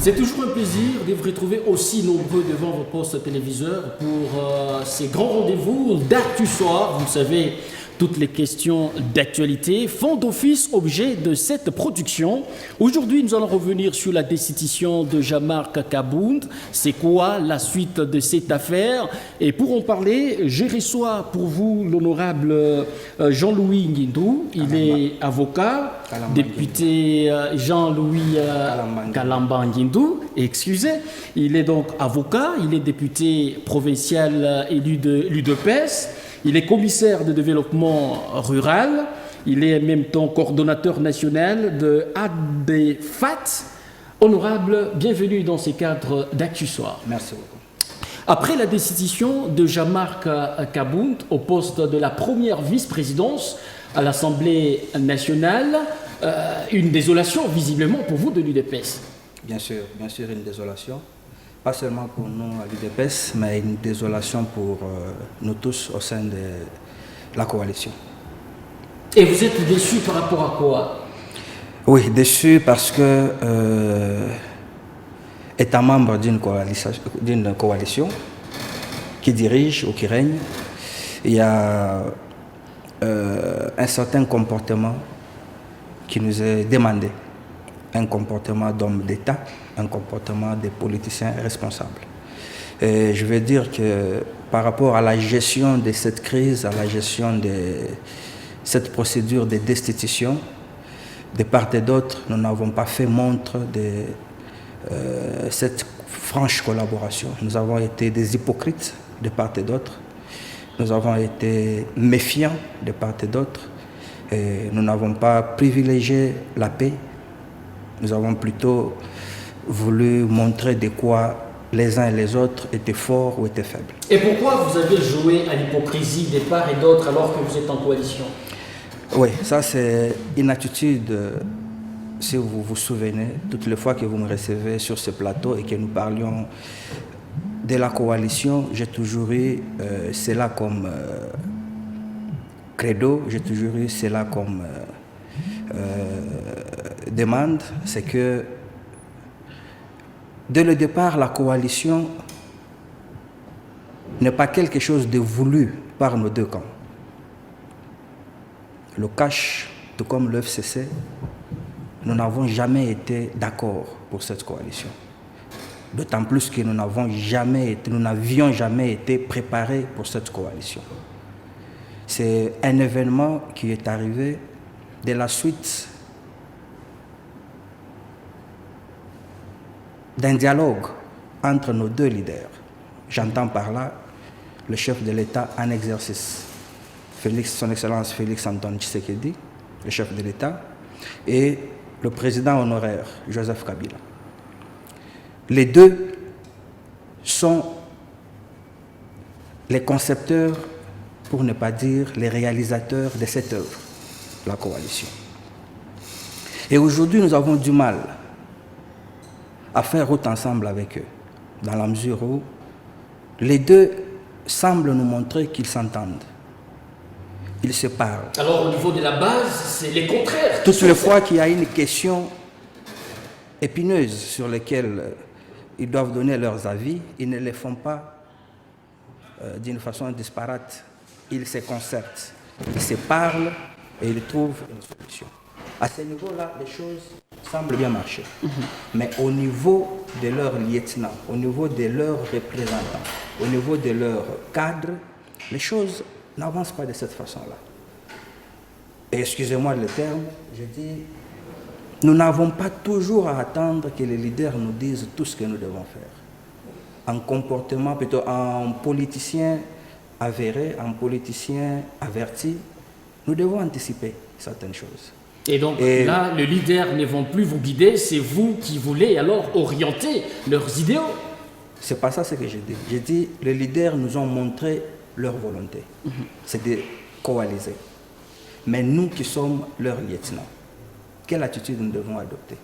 C'est toujours un plaisir de vous retrouver aussi nombreux devant vos postes téléviseurs pour ces grands rendez-vous d'Actu Soir. Vous savez, toutes les questions d'actualité font d'office objet de cette production. Aujourd'hui, nous allons revenir sur la destitution de Jean-Marc Kabound. C'est quoi la suite de cette affaire? Et pour en parler, je reçois pour vous l'honorable Jean-Louis Nguindou. Il est avocat, député Jean-Louis Kalamba Nguindou. Excusez. Il est donc avocat, il est député provincial élu de l'UDPS. Il est commissaire de développement rural, il est en même temps coordonnateur national de ADFAT. Honorable, bienvenue dans ces cadres d'Actu Soir. Merci beaucoup. Après la destitution de Jean-Marc Kabound au poste de la première vice-présidence à l'Assemblée nationale, une désolation visiblement pour vous de l'UDPS. Bien sûr, une désolation. Pas seulement pour nous à l'UDPS, mais une désolation pour nous tous au sein de la coalition. Et vous êtes déçu par rapport à quoi? Oui, déçu parce que, étant membre d'une coalition qui dirige ou qui règne, il y a un certain comportement qui nous est demandé. Un comportement d'homme d'État, un comportement des politiciens responsables. Et je veux dire que par rapport à la gestion de cette crise, à la gestion de cette procédure de destitution, de part et d'autre, nous n'avons pas fait montre de cette franche collaboration. Nous avons été des hypocrites de part et d'autre. Nous avons été méfiants de part et d'autre. Et nous n'avons pas privilégié la paix. Nous avons plutôt voulu montrer de quoi les uns et les autres étaient forts ou étaient faibles. Et pourquoi vous avez joué à l'hypocrisie des parts et d'autres alors que vous êtes en coalition? Oui, ça c'est une attitude, si vous vous souvenez, toutes les fois que vous me recevez sur ce plateau et que nous parlions de la coalition, j'ai toujours eu cela comme credo, j'ai toujours eu cela comme demande, c'est que dès le départ, la coalition n'est pas quelque chose de voulu par nos deux camps. Le CACH, tout comme le FCC, nous n'avons jamais été d'accord pour cette coalition. D'autant plus que nous n'avions jamais été préparés pour cette coalition. C'est un événement qui est arrivé de la suite d'un dialogue entre nos deux leaders. J'entends par là le chef de l'État en exercice, Son Excellence Félix Antoine Tshisekedi, le chef de l'État, et le président honoraire, Joseph Kabila. Les deux sont les concepteurs, pour ne pas dire les réalisateurs de cette œuvre, la coalition. Et aujourd'hui, nous avons du mal à faire route ensemble avec eux, dans la mesure où les deux semblent nous montrer qu'ils s'entendent. Ils se parlent. Alors au niveau de la base, c'est les contraires. Toutes les fois qu'il y a une question épineuse sur laquelle ils doivent donner leurs avis, ils ne les font pas d'une façon disparate. Ils se concertent, ils se parlent et ils trouvent une solution. À ce niveau-là, les choses semblent bien marcher. Mais au niveau de leurs lieutenants, au niveau de leurs représentants, au niveau de leurs cadres, les choses n'avancent pas de cette façon-là. Et excusez-moi le terme, je dis, nous n'avons pas toujours à attendre que les leaders nous disent tout ce que nous devons faire. En comportement, plutôt en politicien avéré, en politicien averti, nous devons anticiper certaines choses. Et donc là, les leaders ne vont plus vous guider, c'est vous qui voulez alors orienter leurs idéaux. C'est pas ça ce que j'ai dit. J'ai dit, les leaders nous ont montré leur volonté. C'est de coaliser. Mais nous qui sommes leurs lieutenants, quelle attitude nous devons adopter?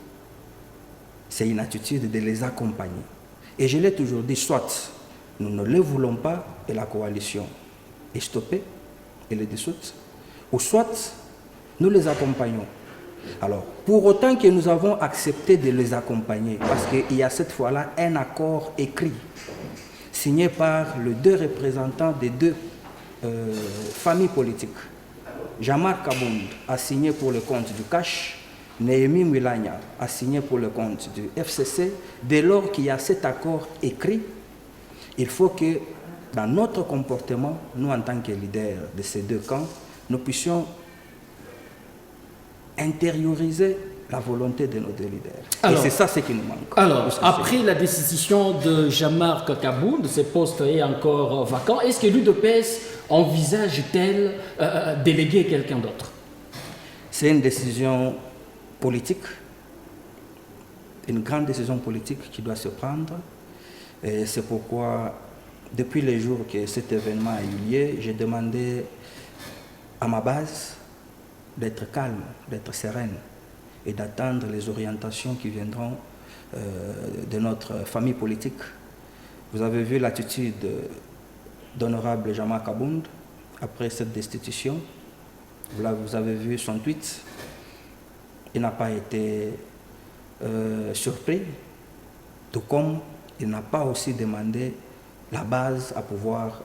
C'est une attitude de les accompagner. Et je l'ai toujours dit, soit nous ne le voulons pas et la coalition est stoppée, elle est dissoute, ou soit nous les accompagnons Alors, pour autant que nous avons accepté de les accompagner, parce qu'il y a cette fois-là un accord écrit, signé par les deux représentants des deux familles politiques. Jean-Marc Kabound a signé pour le compte du CACH, Néhémie Mwilanya a signé pour le compte du FCC. Dès lors qu'il y a cet accord écrit, il faut que dans notre comportement, nous en tant que leaders de ces deux camps, nous puissions intérioriser la volonté de nos deux leaders. Alors, et c'est ça ce qui nous manque. Alors, après la destitution de Jean-Marc Kabound, ce poste est encore vacant, est-ce que l'UDPS envisage-t-elle déléguer quelqu'un d'autre? C'est une décision politique, une grande décision politique qui doit se prendre. Et c'est pourquoi, depuis les jours que cet événement a eu lieu, j'ai demandé à ma base d'être calme, d'être sereine et d'attendre les orientations qui viendront de notre famille politique. Vous avez vu l'attitude d'honorable Jean-Marc Kabound après cette destitution. Vous avez vu son tweet. Il n'a pas été surpris, tout comme il n'a pas aussi demandé la base à pouvoir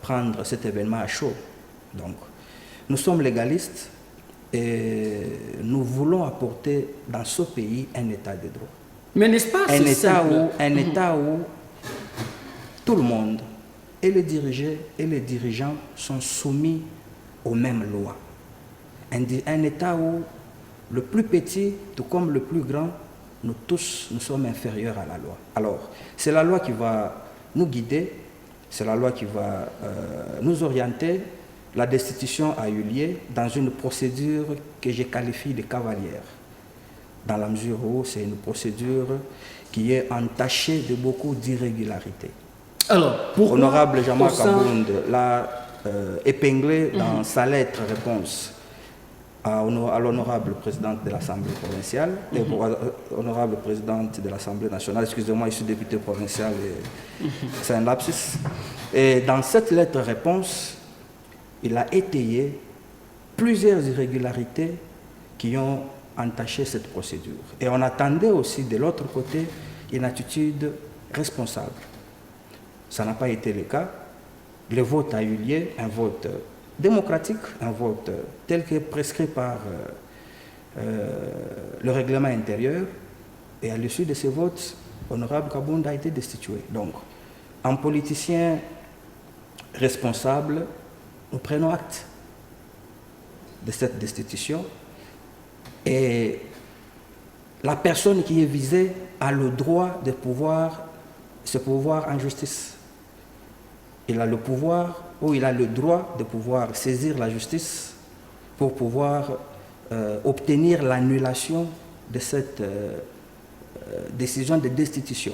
prendre cet événement à chaud. Donc, nous sommes légalistes et nous voulons apporter dans ce pays un état de droit. Mais n'est-ce pas un état où tout le monde, et les dirigés et les dirigeants, sont soumis aux mêmes lois. Un état où le plus petit, tout comme le plus grand, nous tous, nous sommes inférieurs à la loi. Alors, c'est la loi qui va nous guider, c'est la loi qui va nous orienter. La destitution a eu lieu dans une procédure que je qualifie de cavalière, dans la mesure où c'est une procédure qui est entachée de beaucoup d'irrégularités. Alors, pourquoi Honorable Jean-Marc Kabound l'a épinglé dans sa lettre réponse à l'honorable présidente de l'Assemblée provinciale, et honorable présidente de l'Assemblée nationale, excusez-moi, je suis député provincial, c'est un lapsus. Et dans cette lettre réponse, il a étayé plusieurs irrégularités qui ont entaché cette procédure. Et on attendait aussi de l'autre côté une attitude responsable. Ça n'a pas été le cas. Le vote a eu lieu, un vote démocratique, un vote tel que prescrit par le règlement intérieur. Et à l'issue de ce vote, honorable Kabound a été destitué. Donc, en politicien responsable, nous prenons acte de cette destitution et la personne qui est visée a le droit de se pouvoir en justice. Il a le pouvoir ou il a le droit de pouvoir saisir la justice pour pouvoir obtenir l'annulation de cette décision de destitution.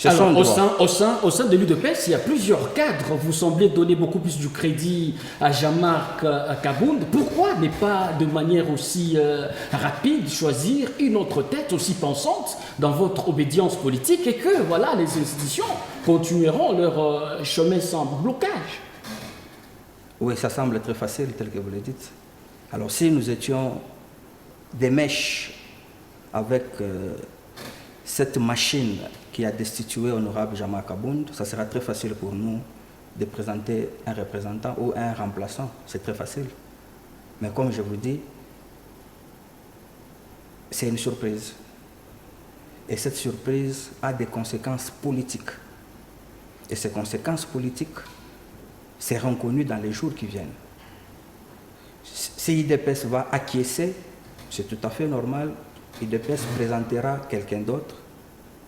Alors, au sein de l'UDPS, il y a plusieurs cadres. Vous semblez donner beaucoup plus du crédit à Jean-Marc Kabound. Pourquoi ne pas, de manière aussi rapide, choisir une autre tête aussi pensante dans votre obédience politique et que voilà, les institutions continueront leur chemin sans blocage? Oui, ça semble très facile, tel que vous le dites. Alors, si nous étions des mèches avec cette machine qui a destitué honorable Jean-Marc Kabound, ça sera très facile pour nous de présenter un représentant ou un remplaçant. C'est très facile. Mais comme je vous dis, c'est une surprise. Et cette surprise a des conséquences politiques. Et ces conséquences politiques seront connues dans les jours qui viennent. Si IDPS va acquiescer, c'est tout à fait normal, IDPS présentera quelqu'un d'autre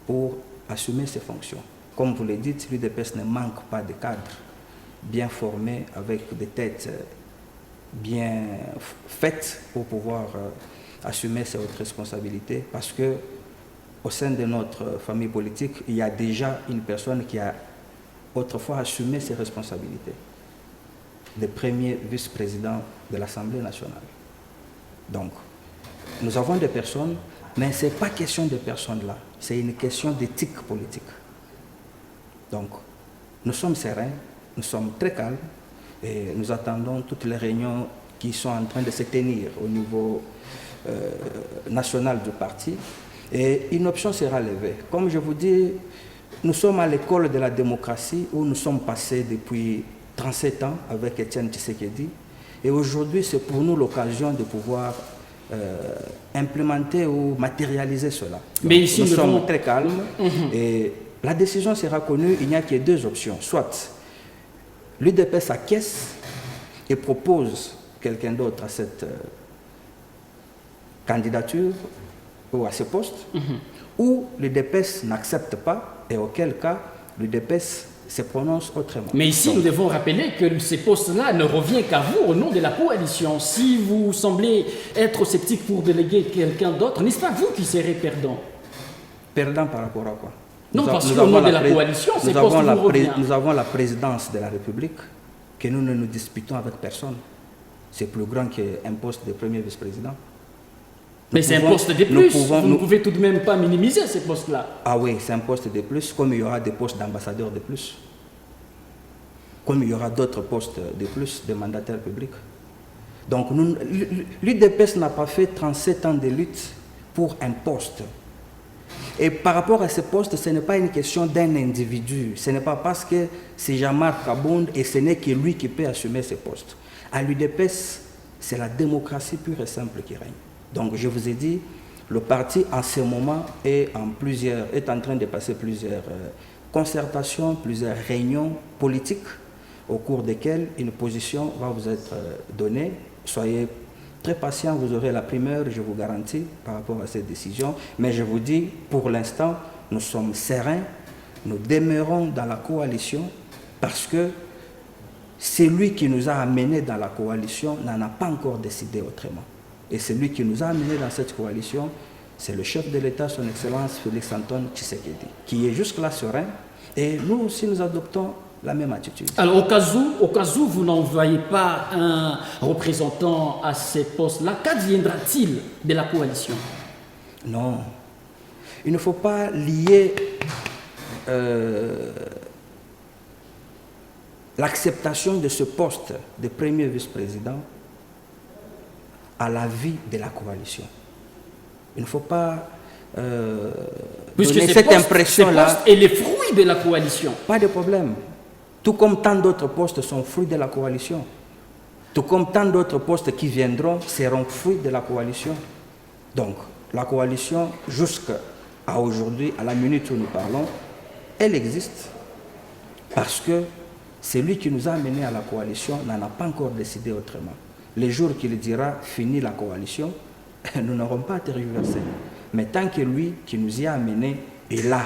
pour assumer ses fonctions. Comme vous le dites, l'UDPS ne manque pas de cadres bien formés, avec des têtes bien faites pour pouvoir assumer ses hautes responsabilités, parce que au sein de notre famille politique, il y a déjà une personne qui a autrefois assumé ses responsabilités, le premier vice-président de l'Assemblée nationale. Donc, nous avons des personnes, mais ce n'est pas question de personnes là, c'est une question d'éthique politique. Donc, nous sommes sereins, nous sommes très calmes et nous attendons toutes les réunions qui sont en train de se tenir au niveau national du parti et une option sera levée. Comme je vous dis, nous sommes à l'école de la démocratie où nous sommes passés depuis 37 ans avec Étienne Tshisekedi et aujourd'hui c'est pour nous l'occasion de pouvoir implémenter ou matérialiser cela. Mais donc, ici, nous sommes très calmes et la décision sera connue, il n'y a que deux options. Soit l'UDPS acquiesce et propose quelqu'un d'autre à cette candidature ou à ce poste, ou l'UDPS n'accepte pas et auquel cas l'UDPS se prononce autrement. Mais ici, nous devons rappeler que ces postes-là ne reviennent qu'à vous au nom de la coalition. Si vous semblez être sceptique pour déléguer quelqu'un d'autre, n'est-ce pas vous qui serez perdant? Perdant par rapport à quoi? Non, parce qu'au nom de la coalition, ces postes vous reviennent. Nous avons la présidence de la République que nous ne nous disputons avec personne. C'est plus grand qu'un poste de premier vice-président. Mais c'est un poste de plus. Vous ne pouvez tout de même pas minimiser ces postes-là. Ah oui, c'est un poste de plus, comme il y aura des postes d'ambassadeurs de plus. Comme il y aura d'autres postes de plus, de mandataires publics. Donc l'UDPS n'a pas fait 37 ans de lutte pour un poste. Et par rapport à ce poste, ce n'est pas une question d'un individu. Ce n'est pas parce que c'est Jean-Marc Kabound et ce n'est que lui qui peut assumer ce poste. À l'UDPS, c'est la démocratie pure et simple qui règne. Donc je vous ai dit, le parti en ce moment est en train de passer plusieurs concertations, plusieurs réunions politiques au cours desquelles une position va vous être donnée. Soyez très patient, vous aurez la primeur, je vous garantis, par rapport à cette décision. Mais je vous dis, pour l'instant, nous sommes sereins, nous demeurons dans la coalition parce que celui qui nous a amenés dans la coalition n'en a pas encore décidé autrement. Et celui qui nous a amenés dans cette coalition, c'est le chef de l'État, son Excellence Félix-Antoine Tshisekedi, qui est jusque-là serein. Et nous aussi, nous adoptons la même attitude. Alors, au cas où vous n'envoyez pas un représentant à ces postes-là, qu'adviendra-t-il de la coalition? Non. Il ne faut pas lier l'acceptation de ce poste de premier vice-président à la vie de la coalition. Il ne faut pas donner cette impression-là. Et les fruits de la coalition. Pas de problème. Tout comme tant d'autres postes sont fruits de la coalition. Tout comme tant d'autres postes qui viendront seront fruits de la coalition. Donc, la coalition, jusqu'à aujourd'hui, à la minute où nous parlons, elle existe parce que celui qui nous a amenés à la coalition n'en a pas encore décidé autrement. Les jours qu'il dira « fini la coalition », nous n'aurons pas à tergiverser. Mais tant que lui qui nous y a amenés est là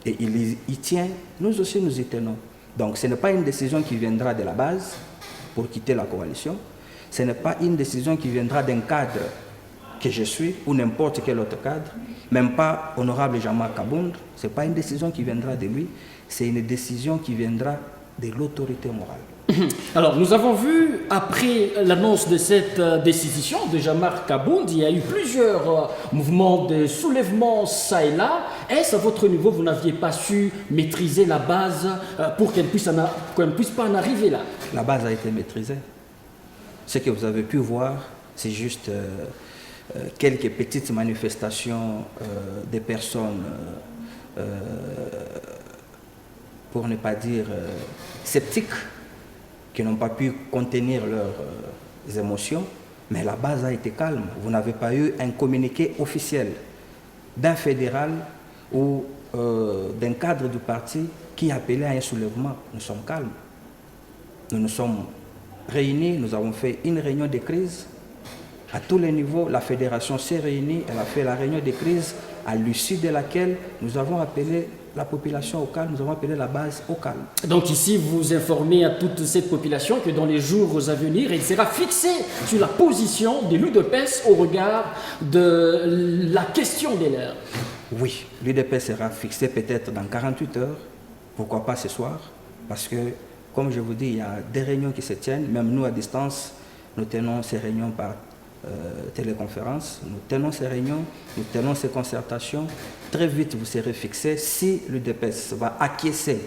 et il y tient, nous aussi nous y tenons. Donc ce n'est pas une décision qui viendra de la base pour quitter la coalition. Ce n'est pas une décision qui viendra d'un cadre que je suis ou n'importe quel autre cadre. Même pas honorable Jean-Marc Kabound. Ce n'est pas une décision qui viendra de lui. C'est une décision qui viendra de l'autorité morale. Alors, nous avons vu, après l'annonce de cette décision de Jean-Marc Kabound, il y a eu plusieurs mouvements de soulèvement ça et là. Est-ce à votre niveau, vous n'aviez pas su maîtriser la base pour qu'elle puisse pas en arriver là? La base a été maîtrisée. Ce que vous avez pu voir, c'est juste quelques petites manifestations des personnes, pour ne pas dire sceptiques, qui n'ont pas pu contenir leurs émotions, mais la base a été calme. Vous n'avez pas eu un communiqué officiel d'un fédéral ou d'un cadre du parti qui appelait à un soulèvement. Nous sommes calmes. Nous nous sommes réunis, nous avons fait une réunion de crise. À tous les niveaux, la fédération s'est réunie, elle a fait la réunion de crise à l'issue de laquelle nous avons appelé la population au calme, nous avons appelé la base au calme. Donc ici, vous informez à toute cette population que dans les jours à venir, elle sera fixée sur la position de l'UDPS au regard de la question des leurs. Oui, l'UDPS sera fixée peut-être dans 48 heures, pourquoi pas ce soir, parce que, comme je vous dis, il y a des réunions qui se tiennent, même nous à distance, nous tenons ces réunions par téléconférence, nous tenons ces réunions, nous tenons ces concertations. Très vite, vous serez fixés si l'UDPS va acquiescer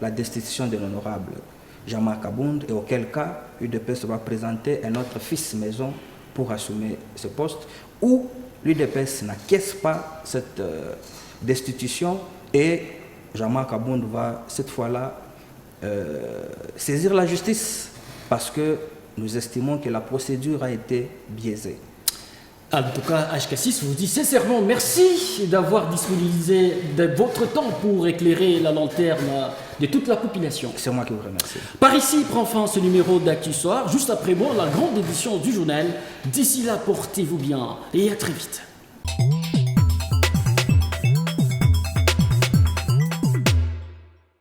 la destitution de l'honorable Jean-Marc Kabound et auquel cas, l'UDPS va présenter un autre fils maison pour assumer ce poste, ou l'UDPS n'acquiesce pas cette destitution et Jean-Marc Abound va cette fois-là saisir la justice parce que nous estimons que la procédure a été biaisée. En tout cas, HK6 vous dit sincèrement merci d'avoir disponibilisé de votre temps pour éclairer la lanterne de toute la population. C'est moi qui vous remercie. Par ici prend fin ce numéro d'Actu Soir. Juste après moi, la grande édition du journal. D'ici là, portez-vous bien et à très vite.